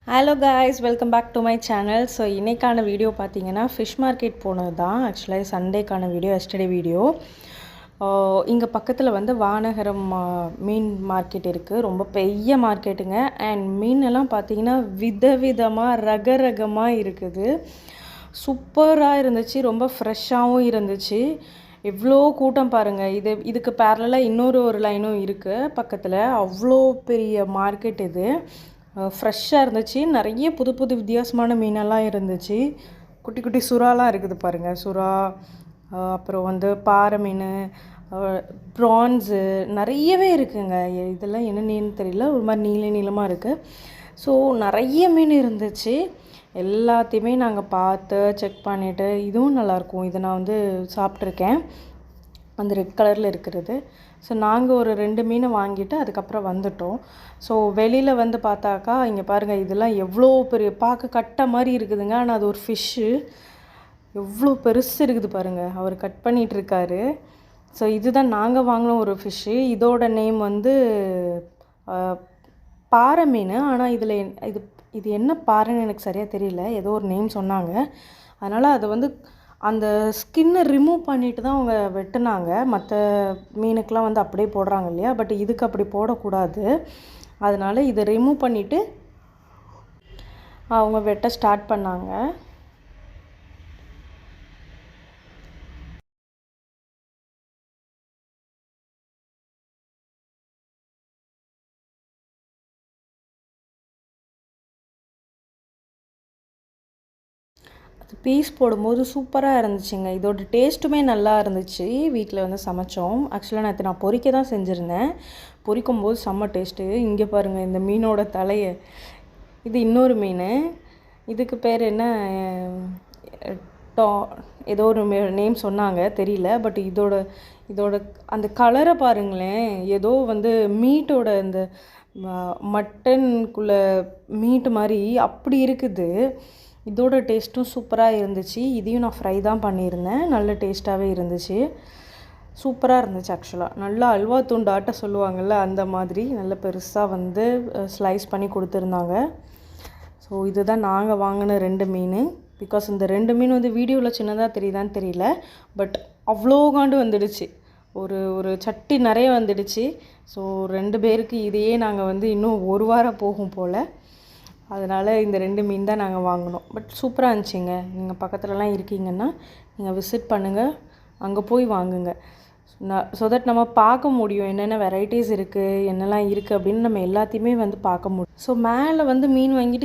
Hello guys, welcome back to my channel. So இன்றைக்கான video பார்த்தீங்கன்னா fish market போனது தான். ஆக்சுவலாக சண்டேக்கான வீடியோ, எஸ்டர்டே வீடியோ. இங்கே பக்கத்தில் வந்து வானகரம் மீன் மார்க்கெட் இருக்குது. ரொம்ப பெரிய மார்க்கெட்டுங்க. அண்ட் மீனெல்லாம் பார்த்தீங்கன்னா விதவிதமாக ரகரகமாக இருக்குது. சூப்பராக இருந்துச்சு, ரொம்ப ஃப்ரெஷ்ஷாகவும் இருந்துச்சு. எவ்வளோ கூட்டம் பாருங்கள். இதுக்கு பேரலாக இன்னொரு லைனும் இருக்குது பக்கத்தில். அவ்வளோ பெரிய மார்க்கெட் இது. ஃப்ரெஷ்ஷாக இருந்துச்சு. நிறைய புது புது வித்தியாசமான மீனெல்லாம் இருந்துச்சு. குட்டி குட்டி சுறாலாம் இருக்குது பாருங்கள். சுறா, அப்புறம் வந்து பாறை மீன், ப்ரான்ஸு நிறையவே இருக்குங்க. இதெல்லாம் என்ன மீன் தெரியல, ஒரு மாதிரி நீளமாக இருக்குது. ஸோ நிறைய மீன் இருந்துச்சு. எல்லாத்தையுமே நாங்கள் பார்த்து செக் பண்ணிவிட்டு, இதுவும் நல்லாயிருக்கும், இதை நான் வந்து சாப்பிட்ருக்கேன், அந்த ரெட் கலரில் இருக்கிறது. ஸோ நாங்கள் ஒரு 2 மீனை வாங்கிட்டு அதுக்கப்புறம் வந்துட்டோம். ஸோ வெளியில் வந்து பார்த்தாக்கா இங்கே பாருங்கள், இதெல்லாம் எவ்வளோ பெரிய, பார்க்க கட்டை மாதிரி இருக்குதுங்க. ஆனால் அது ஒரு ஃபிஷ்ஷு. எவ்வளோ பெருசு இருக்குது பாருங்கள். அவர் கட் பண்ணிகிட்ருக்காரு. ஸோ இதுதான் நாங்கள் வாங்கின ஒரு ஃபிஷ்ஷு. இதோட நேம் வந்து பாறை மீன். ஆனால் இது என்ன பாறைன்னு எனக்கு சரியாக தெரியல, ஏதோ ஒரு நேம் சொன்னாங்க. அதனால் அதை வந்து அந்த ஸ்கின்னை ரிமூவ் பண்ணிட்டு தான் அவங்க வெட்டினாங்க. மற்ற மீனுக்கெலாம் வந்து அப்படியே போடுறாங்க இல்லையா, பட் இதுக்கு அப்படி போடக்கூடாது. அதனால் இதை ரிமூவ் பண்ணிவிட்டு அவங்க வெட்ட ஸ்டார்ட் பண்ணாங்க. அது பீஸ் போடும்போது சூப்பராக இருந்துச்சுங்க. இதோட டேஸ்ட்டுமே நல்லா இருந்துச்சு. வீட்டில் வந்து சமைச்சோம். ஆக்சுவலாக நான் பொரிக்க தான் செஞ்சுருந்தேன். பொரிக்கும்போது செம்ம டேஸ்ட்டு. இங்கே பாருங்கள், இந்த மீனோட தலையை, இது இன்னொரு மீன். இதுக்கு பேர் என்ன, ஏதோ ஒரு நேம் சொன்னாங்க, தெரியல. பட் இதோட அந்த கலரை பாருங்களேன். ஏதோ வந்து மீட்டோட இந்த மட்டனுக்குள்ளே மீட்டு மாதிரி அப்படி இருக்குது. இதோட டேஸ்ட்டும் சூப்பராக இருந்துச்சு. இதையும் நான் ஃப்ரை தான் பண்ணியிருந்தேன். நல்ல டேஸ்ட்டாகவே இருந்துச்சு. சூப்பராக இருந்துச்சு. ஆக்சுவலாக நல்லா அல்வா தூண்டாட்ட சொல்லுவாங்கள்ல, அந்த மாதிரி நல்ல பெருசாக வந்து ஸ்லைஸ் பண்ணி கொடுத்துருந்தாங்க. ஸோ இதுதான் நாங்கள் வாங்கின 2 மீன். பிகாஸ் இந்த 2 மீன் வந்து வீடியோவில் சின்னதாக தெரியுதான்னு தெரியல, பட் அவ்வளோ காண்டு வந்துடுச்சு. ஒரு சட்டி நிறைய வந்துடுச்சு. ஸோ 2 பேருக்கு இதையே நாங்கள் வந்து இன்னும் 1 வாரம் போகும் போல். அதனால் இந்த 2 மீன் தான் நாங்கள் வாங்கினோம். பட் சூப்பராக இருந்துச்சுங்க. நீங்கள் பக்கத்துலலாம் இருக்கீங்கன்னா நீங்கள் விசிட் பண்ணுங்கள், அங்கே போய் வாங்குங்க. ஸோ தட் நம்ம பார்க்க முடியும் என்னென்ன வெரைட்டிஸ் இருக்குது, என்னெல்லாம் இருக்குது அப்படின்னு நம்ம எல்லாத்தையுமே வந்து பார்க்க முடியும். ஸோ மேலே வந்து மீன் வாங்கிட்டு